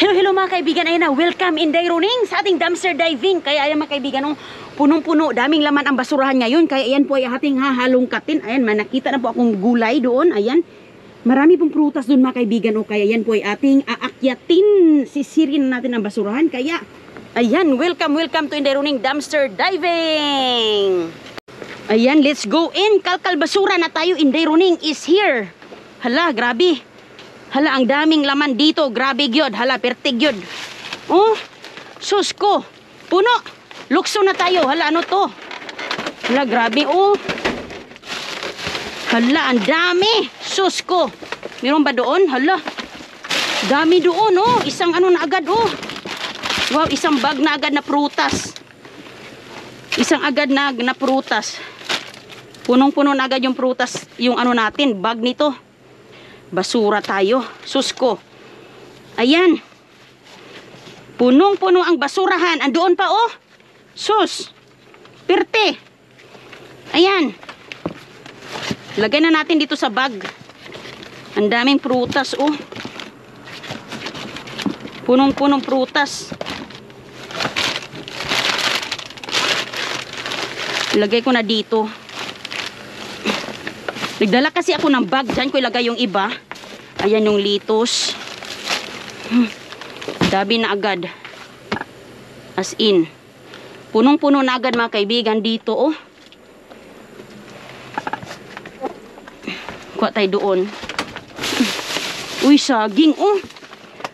Hello, hello mga kaibigan. Ayan na, welcome in Daironing sa ating dumpster diving. Kaya ayan mga kaibigan, oh, punong-puno, daming laman ang basurahan ngayon. Kaya ayan po ay ating hahalongkatin. Ayan, nakita na po akong gulay doon. Ayan, marami pong prutas doon mga kaibigan. Oh, kaya ayan po ay ating aakyatin. Sisirin natin ang basurahan. Kaya ayan, welcome to Daironing dumpster diving. Ayan, let's go in. Kalkal basura na tayo. Daironing is here. Hala, grabe. Hala, ang daming laman dito. Grabe gyud. Hala, pertig gyud. Oh, sus ko. Puno. Lukso na tayo. Hala, ano to? Hala, grabe. Oh. Hala, ang dami. Sus ko. Meron ba doon? Hala. Dami doon, oh. Isang ano na agad, oh. Wow, isang bag na agad na prutas. Isang agad na prutas. Punong-puno na agad yung prutas. Yung ano natin, bag nito. Basura tayo. Sus ko. Ayan. Punong-puno ang basurahan. Andoon pa, oh. Sus. Perte. Ayan. Lagay na natin dito sa bag. Ang daming prutas, oh. Punong-punong prutas. Ilagay ko na dito. Nagdala kasi ako ng bag. Diyan ko ilagay yung iba. Ayan yung litos. Dabi na agad. As in. Punong-puno na agad mga kaibigan dito, oh. Kuha tayo doon. Uy, saging, oh.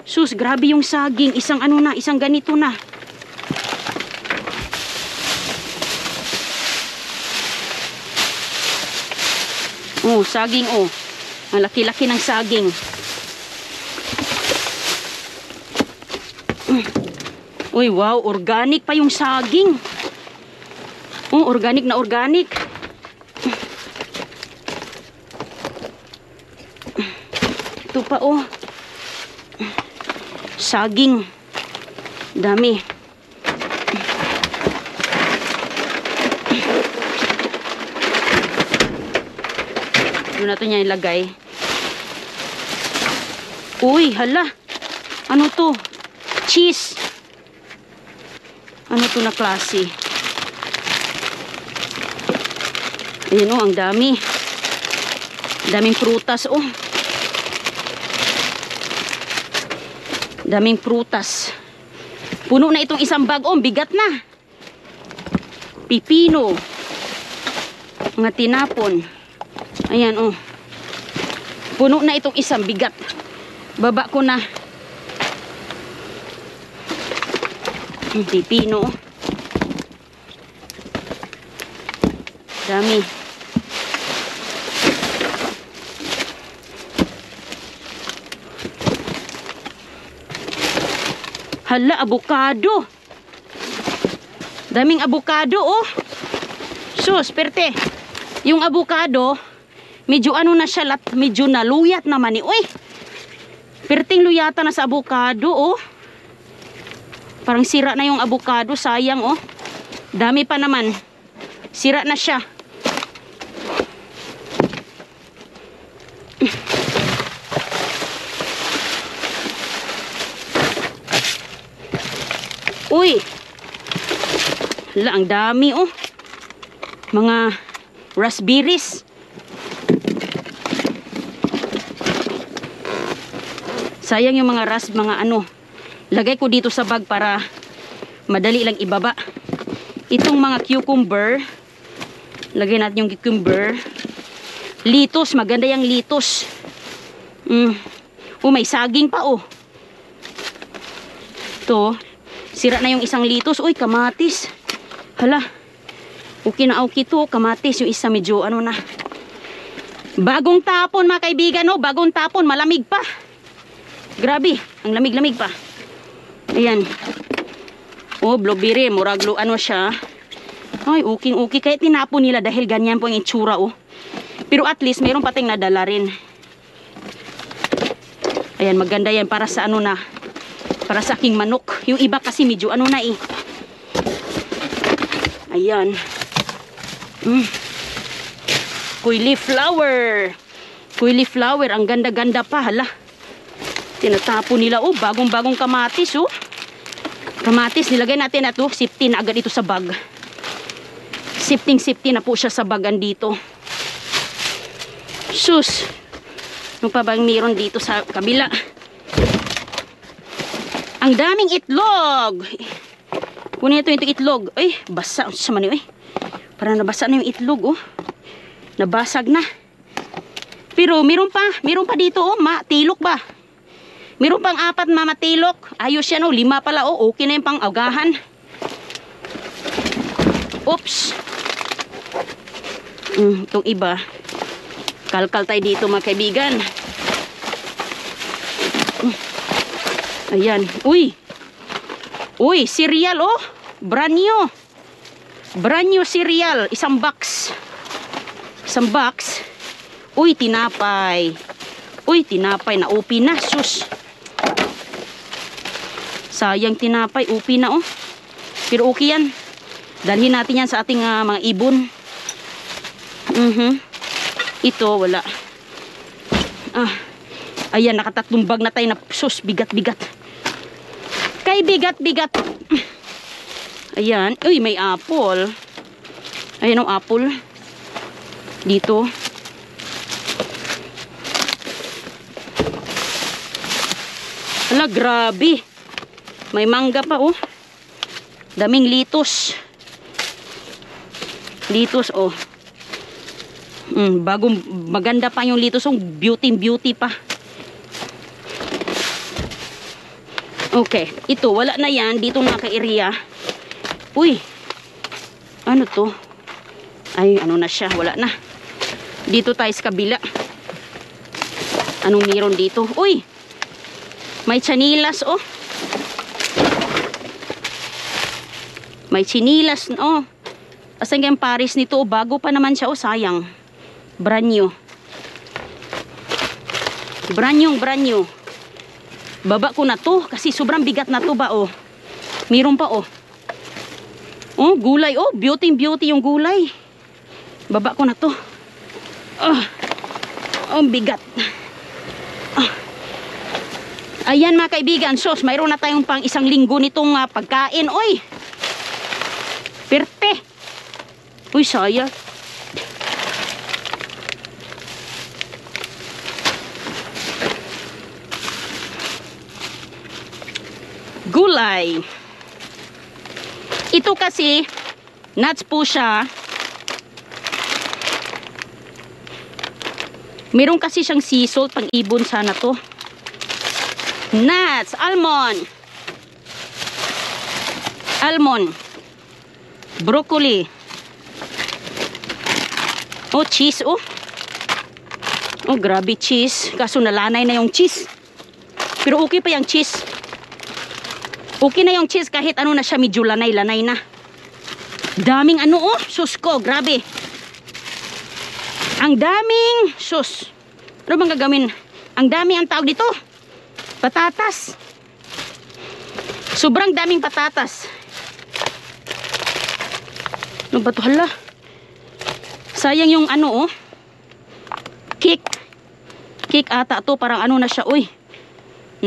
Sus, grabe yung saging. Isang ano na, isang ganito na. Oh, saging, oh. Ang laki-laki ng saging. Uy, wow, organic pa yung saging. Oh, organic na organic. Ito pa, oh. Saging. Dami. Doon natin niya ilagay. Uy, hala. Ano to? Cheese. Ano to na klase? Ayan, oh, ang dami. Daming prutas, oh. Daming prutas. Puno na itong isang bag, oh. Bigat na. Pipino. Mga tinapon. Ayan, oh. Puno na itong isang bigat. Baba ko na. Pipino. Dami. Hala, avocado. Daming avocado, oh. Sus, perte. Yung avocado, medyo ano na siya, medyo naluyat naman, eh. Uy, perting luyata na sa avocado, oh. Parang sira na yung avocado, sayang, oh. Dami pa naman. Sira na siya. Uy. Hala, ang dami, oh. Mga raspberries. Sayang yung mga mga ano. Lagay ko dito sa bag para madali lang ibaba. Itong mga cucumber. Lagay natin yung cucumber. Litos, maganda yung litos. Oh, may saging pa, oh. Ito, sira na yung isang litos. Uy, kamatis. Hala. Okay na okay to, kamatis. Yung isa medyo ano na. Bagong tapon mga kaibigan, oh. Bagong tapon, malamig pa. Grabe, ang lamig-lamig pa. Ayan. Oh, blueberry, muraglo ano siya. Ay, okay. Kahit tinapon nila dahil ganyan po ang itsura, oh. Pero at least mayroon pating nadala rin. Ayan, maganda yan para sa ano na. Para sa aking manok. Yung iba kasi medyo ano na, eh. Ayan. Cauliflower. Ang ganda-ganda pa, hala. Tinatapon nila. Oh, bagong-bagong kamatis, oh. Kamatis, nilagay natin na to. Safety na agad ito sa bag. Safety na po siya sa bagan dito. Sus. Ano pa bang meron dito sa kabila? Ang daming itlog. Kunin ito yung itlog. Ay, basa. Sama niyo, parang nabasa na yung itlog, oh. Nabasag na. Pero meron pa dito, oh, matilok ba? Meron pang 4 matilok. Ayos yan, oh, 5 pala, oh. Okay na yung pang agahan. Oops. Itong iba. Kalkal tayo dito, mga kaibigan. Ayan. Uy. Uy, cereal, oh. Brand new. Brand new cereal. Isang box. Isang box. Uy, tinapay. Uy, tinapay na upi na. Sus. Sayang tinapay. Upi na, oh. Pero okay yan. Dalhin natin yan sa ating mga ibon. Ito, wala. Ayan, nakatatlong bag na tayo na. Sus, bigat-bigat. Kay bigat-bigat. Ayan. Uy, may apple. Ayan ang apple. Dito. Ala, grabe. May mangga pa, oh. Daming litos. Litos, oh. Bagong maganda pa yung litos, oh. Beauty pa. Okay, ito, wala na yan. Dito naka-area. Uy. Ano to? Ay, ano na siya. Wala na. Dito tayo sa kabila. Anong meron dito? Uy. May chanilas, oh. May chinilas, oh. Asan yung pares nito? Oh, bago pa naman siya, oh. Sayang. Brand new. Brand new. Baba ko na to. Kasi sobrang bigat na to ba, oh. Meron pa, oh. Oh, gulay, oh. Beauty yung gulay. Baba ko na to. Oh, bigat. Ayan, mga kaibigan, sos, mayroon na tayong pang 1 linggo nitong pagkain. Oy! Perte! Uy, sayang. Gulay. Ito kasi, nuts po siya. Meron kasi siyang sea salt, pang ibon sana to. Nuts, almond, broccoli, oh, cheese, oh, grabe cheese, kaso nalanay na yung cheese, pero okay pa yung cheese, kahit ano na siya, medyo lanay na, daming ano, oh, sus ko, grabe, ang daming, sus, ano bang gagawin, ang dami ang tawag dito, patatas. Sobrang daming patatas. Ano ba ito? Hala. Sayang yung ano, oh. Cake. Cake ata to. Parang ano na siya, uy.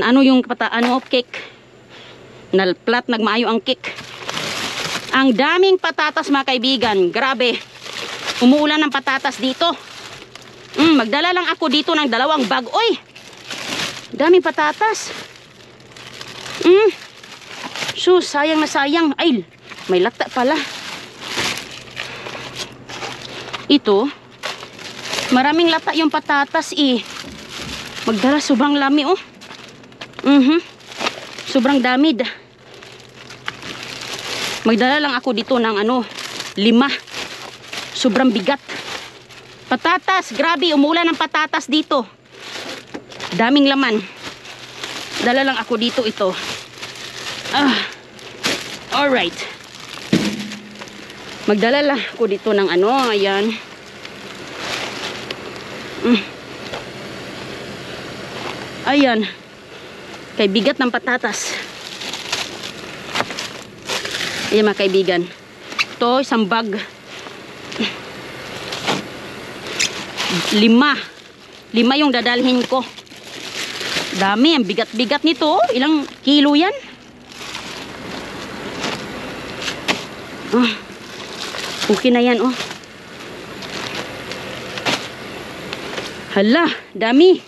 Ano yung cake. Nalplat, nagmaayo ang cake. Ang daming patatas, mga kaibigan. Grabe. Umuulan ng patatas dito. Magdala lang ako dito ng 2 bag. Uy. Daming patatas. Sus, sayang na sayang. Ay, may lata pala. Ito, maraming lata yung patatas, eh. Magdala, sobrang lami, oh. Sobrang dami. Magdala lang ako dito ng 5. Sobrang bigat. Patatas, grabe, umulan ng patatas dito. Daming laman. Dala lang ako dito ito. Alright. Magdala lang ako dito ng ayan. Ayan. Kay bigat ng patatas. Ayan, mga kaibigan. Ito, 1 bag. 5 yung dadalhin ko. Dami, ang bigat-bigat nito. Oh. Ilang kilo yan? Okay na yan, oh. Hala, dami.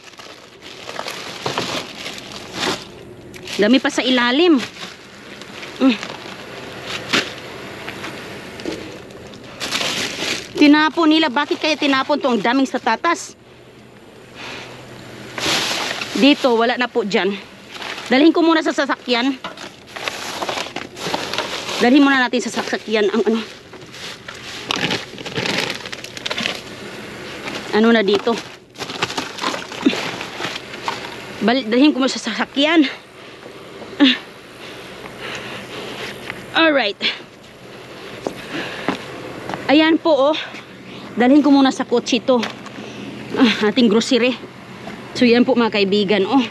Dami pa sa ilalim. Tinapon nila. Bakit kaya tinapon to? Ang daming satatas. Dito, wala na po dyan. Dalhin ko muna sa sasakyan. Dalhin muna natin sa sasakyan ang ano. Ano na dito? Dalhin ko muna sa sasakyan. Alright. Ayan po, oh. Dalhin ko muna sa kotse ito. Ating grocery. So yan po mga kaibigan, oh.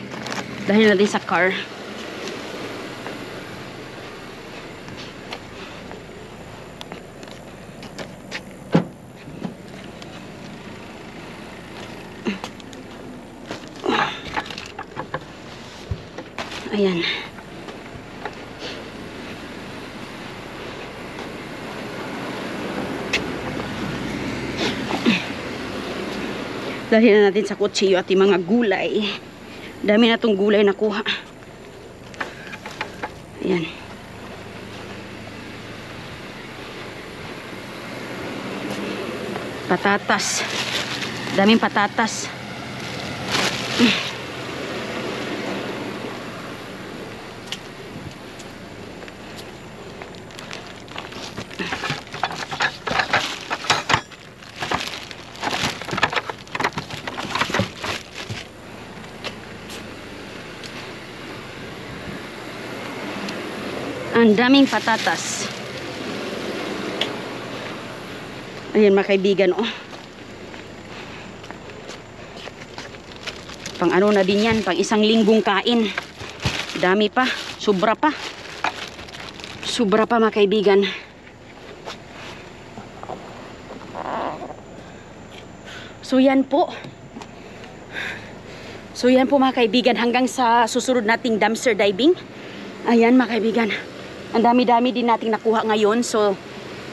Dalhin natin sa car. Ayan. Dalhin na natin sa kotse yung ating mga gulay. Dami na itong gulay na kuha. Ayan. Patatas. Daming patatas. Ang daming patatas. Ayan mga kaibigan, oh. Pang ano na din yan, pang isang linggong kain. Dami pa, sobra pa. Sobra pa mga kaibigan. So yan po. So yan po mga kaibigan, hanggang sa susunod nating dumpster diving. Ayan mga kaibigan. Ang dami-dami din nating nakuha ngayon. So,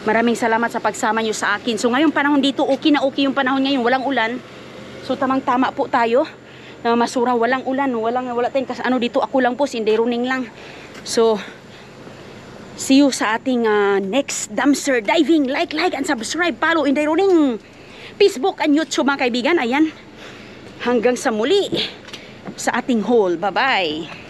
maraming salamat sa pagsama nyo sa akin. So, ngayong panahon dito, okay na okay yung panahon ngayon. Walang ulan. So, tamang-tama po tayo. Na masura, walang ulan. Wala tayong ano dito. Ako lang po, si Inday Runing lang. So, see you sa ating next dumpster diving. Like, and subscribe. Follow Inday Runing. Facebook and YouTube mga kaibigan. Ayan. Hanggang sa muli sa ating haul. Bye-bye.